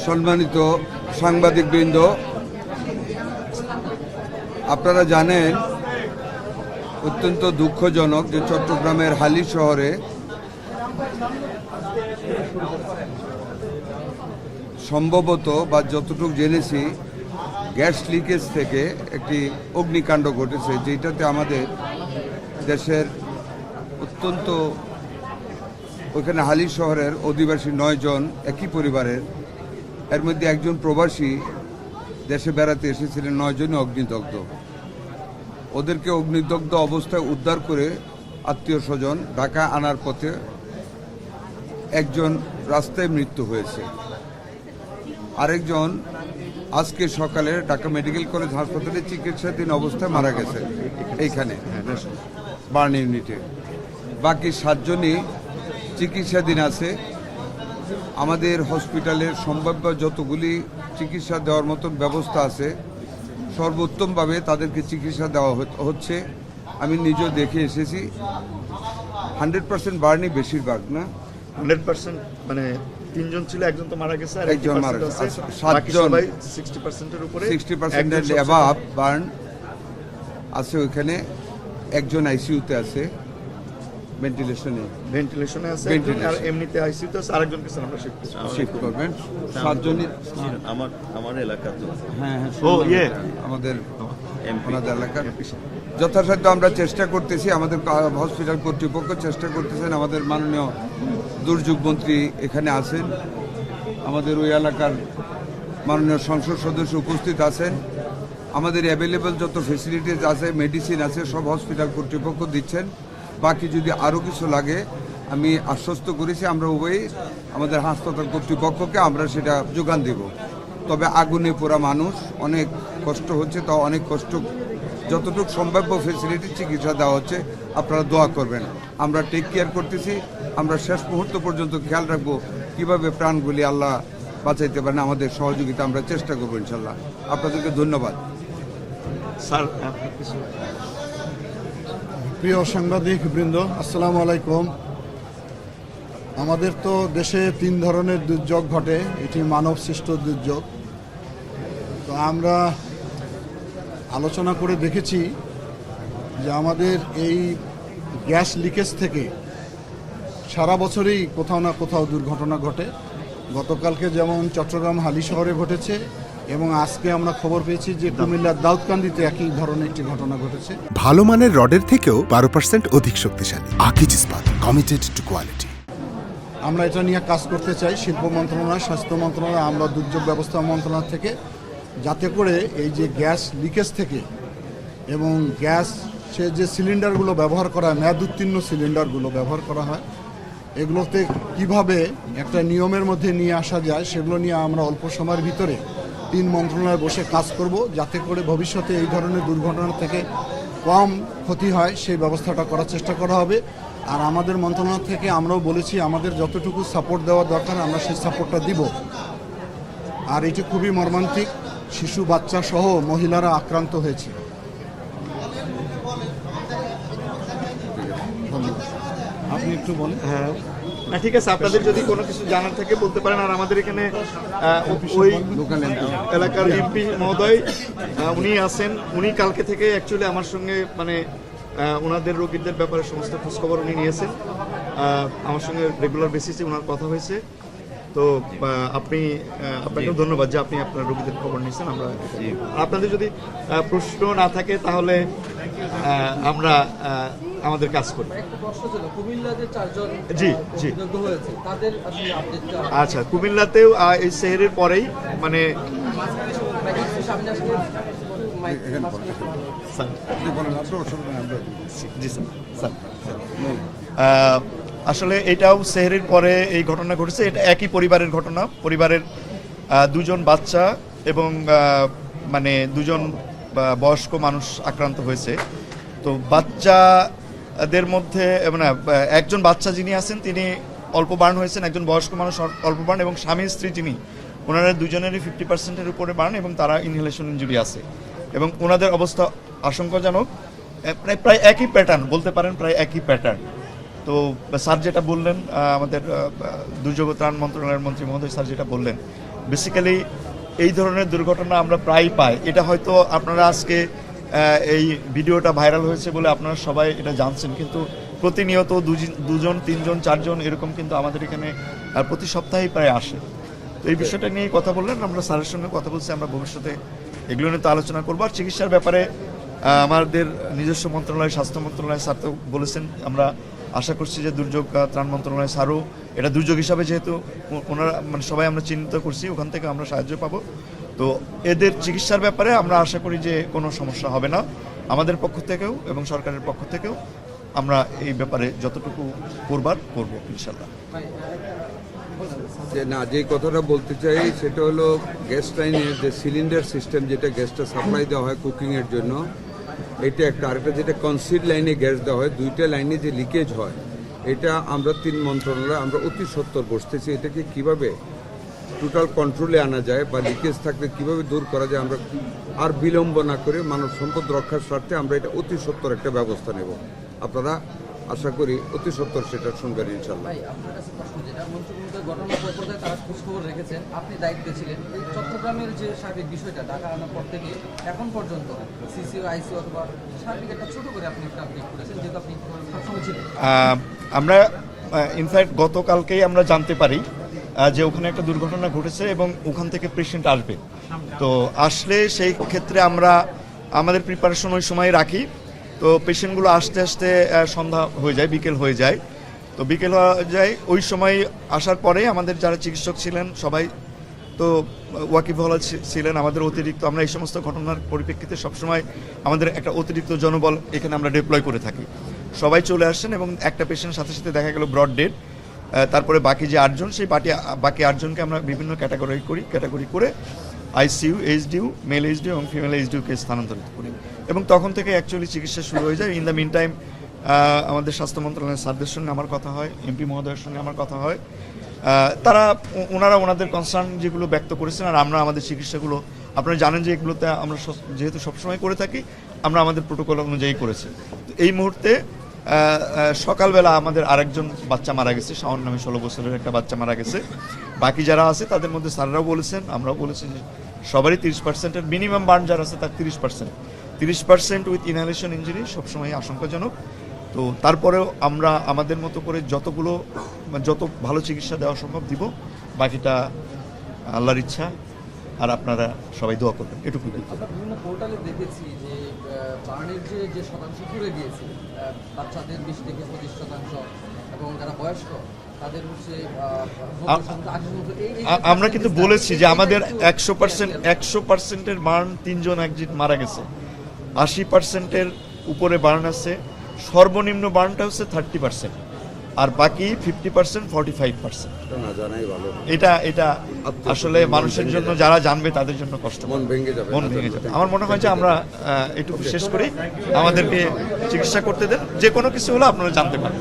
সম্মানিত সাংবাদিকবৃন্দ, আপনারা জানেন অত্যন্ত দুঃখজনক যে চট্টগ্রামের হালি শহরে সম্ভবত বা যতটুকু জেনেছি গ্যাস লিকেজ থেকে একটি অগ্নিকাণ্ড ঘটেছে, যেটাতে আমাদের দেশের অত্যন্ত ওইখানে হালি শহরের অধিবাসী 9 জন একই পরিবারের, এর মধ্যে একজন প্রবাসী দেশে বেড়াতে এসেছিলেন। 9 জনই অগ্নিদগ্ধ। ওদেরকে অগ্নিদগ্ধ অবস্থায় উদ্ধার করে আত্মীয় স্বজন ঢাকা আনার পথে একজন রাস্তায় মৃত্যু হয়েছে, আরেকজন আজকে সকালে ঢাকা মেডিকেল কলেজ হাসপাতালে চিকিৎসাধীন অবস্থায় মারা গেছে এইখানে বার্ন ইউনিটে। বাকি 7 জনই চিকিৎসাধীন আছে। আমাদের হসপিটালের সম্ভাব্য যতগুলি চিকিৎসা দেওয়ার মতন ব্যবস্থা আছে সর্বোত্তমভাবে তাদেরকে চিকিৎসা দেওয়া হচ্ছে। আমি নিজেও দেখে এসেছি। 100% বার্নই বেশিরভাগ, না 100% মানে 3 জন ছিল, একজন তো মারা গেছে আর একজন মারা গেছে। 7 জন 60% এর উপরে 60% এর অ্যাবাভ বার্ন আছে ওইখানে। একজন আইসিইউতে আছে, ভেন্টিলেশনে আছে, আর এমনিতে আইসিইউতে আছে, আরেকজনকে আমরা শিফট করবেন। 7 জনই আমার এলাকা তো। হ্যাঁ, আমাদের এলাকার যথাসাধ্য আমরা চেষ্টা করতেছি। আমাদের হসপিটাল কর্তৃপক্ষ চেষ্টা করতেছেন। আমাদের মাননীয় দুর্যোগ মন্ত্রী এখানে আছেন, আমাদের ওই এলাকার মাননীয় সংসদ সদস্য উপস্থিত আছেন। আমাদের অ্যাভেলেবল যত ফেসিলিটিস আছে, মেডিসিন আছে, সব হসপিটাল কর্তৃপক্ষ দিচ্ছেন। বাকি যদি আরও কিছু লাগে আমি আশ্বস্ত করেছি, আমরা উভয়ই আমাদের হাসপাতাল কর্তৃপক্ষকে আমরা সেটা যোগান দেব। তবে আগুনে পোড়া মানুষ, অনেক কষ্ট হচ্ছে, তাও অনেক কষ্ট যতটুকু সম্ভাব্য ফেসিলিটি চিকিৎসা দেওয়া হচ্ছে। আপনারা দোয়া করবেন, আমরা টেক কেয়ার করতেছি। আমরা শেষ মুহূর্ত পর্যন্ত খেয়াল রাখবো কীভাবে প্রাণগুলি আল্লাহ বাঁচাইতে পারেন। আমাদের সহযোগিতা আমরা চেষ্টা করবো ইনশাল্লাহ। আপনাদেরকে ধন্যবাদ। স্যার, প্রিয় সাংবাদিক বৃন্দ, আসসালামু আলাইকুম। আমাদের তো দেশে 3 ধরনের দুর্যোগ ঘটে, এটি মানব সৃষ্ট দুর্যোগ। তো আমরা আলোচনা করে দেখেছি যে আমাদের এই গ্যাস লিকেজ থেকে সারা বছরই কোথাও না কোথাও দুর্ঘটনা ঘটে। গতকালকে যেমন চট্টগ্রাম হালি শহরে ঘটেছে, এবং আজকে আমরা খবর পেয়েছি যে কুমিল্লার দাউদকান্দিতে একই ধরনের একটি ঘটনা ঘটেছে। ভালো মানের রডের থেকেও 12% অধিক শক্তিশালী। আকিজ ইস্পাত, কমিটেড টু কোয়ালিটি। আমরা এটা নিয়ে কাজ করতে চাই, শিল্প মন্ত্রণালয়, স্বাস্থ্য মন্ত্রণালয়, আমরা দুর্যোগ ব্যবস্থা মন্ত্রণালয় থেকে, যাতে করে এই যে গ্যাস লিকেজ থেকে এবং গ্যাস সে যে সিলিন্ডারগুলো ব্যবহার করা হয়, মেয়াদ উত্তীর্ণ সিলিন্ডারগুলো ব্যবহার করা হয়, এগুলোতে কিভাবে একটা নিয়মের মধ্যে নিয়ে আসা যায় সেগুলো নিয়ে আমরা অল্প সময়ের ভিতরে 3 মন্ত্রণালয়ে বসে কাজ করব, যাতে করে ভবিষ্যতে এই ধরনের দুর্ঘটনা থেকে কম ক্ষতি হয় সেই ব্যবস্থাটা করার চেষ্টা করা হবে। আর আমাদের মন্ত্রণালয় থেকে আমরাও বলেছি আমাদের যতটুকু সাপোর্ট দেওয়া দরকার আমরা সেই সাপোর্টটা দিব। আর এটি খুবই মর্মান্তিক, শিশু বাচ্চা সহ মহিলারা আক্রান্ত হয়েছে। আপনি একটু বলেন। হ্যাঁ, ঠিক আছে, আপনাদের যদি কোনো কিছু জানার থাকে বলতে পারেন। আর আমাদের এখানে ওই এলাকার এমপি মহোদয় উনি আছেন, উনি কালকে থেকে অ্যাকচুয়ালি আমার সঙ্গে মানে ওনাদের রোগীদের ব্যাপারে সমস্ত খোঁজখবর উনি নিয়েছেন। আমার সঙ্গে রেগুলার বেসিসে ওনার কথা হয়েছে। তো আপনাকেও ধন্যবাদ যে আপনি আপনার রোগীদের খবর নিয়েছেন। আমরা আপনাদের যদি প্রশ্ন না থাকে তাহলে আমরা আমাদের কাজ করি। জি জি, আচ্ছা, কুমিল্লাতেও এই শহরের পরেই মানে আসলে এটাও শহরের পরে এই ঘটনা ঘটেছে। এটা একই পরিবারের ঘটনা। পরিবারের 2 জন বাচ্চা এবং মানে 2 জন বয়স্ক মানুষ আক্রান্ত হয়েছে। তো বাচ্চাদের মধ্যে মানে একজন বাচ্চা যিনি আছেন তিনি অল্প বার্ন হয়েছেন, একজন বয়স্ক মানুষ অল্প বার্ন, এবং স্বামী স্ত্রী যিনি ওনারা 2 জনেরই 50%-এর উপরে বার্ন, এবং তারা ইনহেলেশন ইনজুরি আছে, এবং ওনাদের অবস্থা আশঙ্কাজনক। প্রায় একই প্যাটার্ন বলতে পারেন, প্রায় একই প্যাটার্ন। তো স্যার যেটা বললেন, আমাদের দুর্যোগ ত্রাণ মন্ত্রণালয়ের মন্ত্রী মহোদয় স্যার যেটা বললেন, বেসিক্যালি এই ধরনের দুর্ঘটনা আমরা প্রায়ই পাই। এটা হয়তো আপনারা আজকে এই ভিডিওটা ভাইরাল হয়েছে বলে আপনারা সবাই এটা জানছেন, কিন্তু প্রতিনিয়ত দুজন তিনজন চারজন এরকম কিন্তু আমাদের এখানে প্রতি সপ্তাহেই প্রায় আসে। তো এই বিষয়টা নিয়ে কথা বললেন, আমরা স্যারের সঙ্গে কথা বলছি, আমরা ভবিষ্যতে এগুলো নিয়ে তো আলোচনা করবো। আর চিকিৎসার ব্যাপারে আমাদের নিজস্ব মন্ত্রণালয়, স্বাস্থ্য মন্ত্রণালয় স্যার তো বলেছেন, আমরা আশা করছি যে দুর্যোগ ত্রাণ মন্ত্রণালয় স্যারও এটা দুর্যোগ হিসাবে যেহেতু ওনারা মানে সবাই আমরা চিহ্নিত করছি, ওখান থেকে আমরা সাহায্য পাবো। তো এদের চিকিৎসার ব্যাপারে আমরা আশা করি যে কোনো সমস্যা হবে না, আমাদের পক্ষ থেকেও এবং সরকারের পক্ষ থেকেও আমরা এই ব্যাপারে যতটুকু করবার করবো ইনশাল্লাহ। যে না, যে কথাটা বলতে চাই সেটা হলো গ্যাস লাইনের যে সিলিন্ডার সিস্টেম, যেটা গ্যাসটা সাপ্লাই দেওয়া হয় কুকিংয়ের জন্য, এটা একটা। আরেকটা যেটা কনসিড লাইনে গ্যাস দেওয়া হয়, দুইটা লাইনে যে লিকেজ হয়, এটা আমরা 3 মন্ত্রণালয় আমরা অতি সত্বর বসতেছি। এটাকে কিভাবে টোটাল কন্ট্রোলে আনা যায় বা লিকেজ থাকলে কিভাবে দূর করা যায়, আমরা আর বিলম্ব না করে মানব সম্পদ রক্ষার স্বার্থে আমরা এটা অতি সত্বর একটা ব্যবস্থা নেব। আপনারা আশা করি অতি সত্বর সেটার সঙ্গে ইনশাল্লাহ। ভাই, আপনার কাছে প্রশ্ন, যেটা মন্ত্রিমণ্ডলের ঘটনার পর্যায়ে তারা খোঁজখবর রেখেছেন, আপনি দায়িত্বে ছিলেন, এই চট্টগ্রামের যে সার্বিক বিষয়টা ঢাকা আনার পর থেকে এখন পর্যন্ত সিসিও আইসিও অথবা সার্বিক একটা ছোট করে আপনি একটা আপডেট করেছেন, যেহেতু আপনি সবসময় ছিলেন। আমরা ইনফ্যাক্ট গতকালকেই আমরা জানতে পারি যে ওখানে একটা দুর্ঘটনা ঘটেছে এবং ওখান থেকে পেশেন্ট আসবে। তো আসলে সেই ক্ষেত্রে আমরা আমাদের প্রিপারেশন ওই সময় রাখি। তো পেশেন্টগুলো আসতে আসতে সন্ধ্যা হয়ে যায়, বিকেল হয়ে যায়। তো বিকেল হয়ে যায়, ওই সময় আসার পরে আমাদের যারা চিকিৎসক ছিলেন সবাই তো ওয়াকিবহাল ছিলেন। আমাদের অতিরিক্ত, আমরা এই সমস্ত ঘটনার পরিপ্রেক্ষিতে সবসময় আমাদের একটা অতিরিক্ত জনবল এখানে আমরা ডিপ্লয় করে থাকি। সবাই চলে আসছেন এবং একটা পেশেন্ট সাথে সাথে দেখা গেল ব্রড ডেড। তারপরে বাকি যে 8 জন, সেই বাকি 8 জনকে আমরা বিভিন্ন ক্যাটাগরি করে আইসিইউ, এইচডিইউ, মেল এইচডিইউ এবং ফিমেল এইচডিইউকে স্থানান্তরিত করি এবং তখন থেকে অ্যাকচুয়ালি চিকিৎসা শুরু হয়ে যায়। ইন দ্য মিন টাইম আমাদের স্বাস্থ্য মন্ত্রণালয়ের স্যারদের সঙ্গে আমার কথা হয়, এমপি মহোদয়ের সঙ্গে আমার কথা হয়। ওনারা ওনাদের কনসার্ন যেগুলো ব্যক্ত করেছেন, আর আমরা আমাদের চিকিৎসাগুলো, আপনারা জানেন যে এগুলোতে আমরা যেহেতু সবসময় করে থাকি, আমরা আমাদের প্রোটোকল অনুযায়ী করেছি। তো এই মুহূর্তে সকালবেলা আমাদের আরেকজন বাচ্চা মারা গেছে, শাওন নামে 16 বছরের একটা বাচ্চা মারা গেছে। বাকি যারা আছে তাদের মধ্যে স্যাররাও বলেছেন, আমরাও বলেছি যে সবারই 30%-এর মিনিমাম বার্ন যারা আছে তার 30% উইথ ইনহেলেশন ইঞ্জুরি সবসময় আশঙ্কাজনক। তো তারপরেও আমরা আমাদের মতো করে যত ভালো চিকিৎসা দেওয়া সম্ভব দিব, বাকিটা আল্লাহর ইচ্ছা। আর আপনারা সবাই দোয়া করবেন, এটুকু। আমরা বিভিন্ন পোর্টালে দেখেছি যে বার্নের যে শতাংশ করে দিয়েছে, বাচ্চাদের 20 থেকে 25% এবং যারা বয়স্ক তাদের হচ্ছে আমরা কিন্তু বলেছি যে আমাদের 100%-এর বার্ন 3 জন একজন মারা গেছে, 80%-এর উপরে বার্ন আছে, সর্বনিম্ন বার্নটা হচ্ছে 30%, আর বাকি 50% 45%। এটা আসলে মানুষের জন্য, যারা জানবে তাদের জন্য কষ্ট, মন ভেঙে যাবে। আমার মনে হয় যে আমরা এটুকু শেষ করি, আমাদেরকে চিকিৎসা করতে দেন, যে কোনো কিছু হলে আপনারা জানতে পারেন।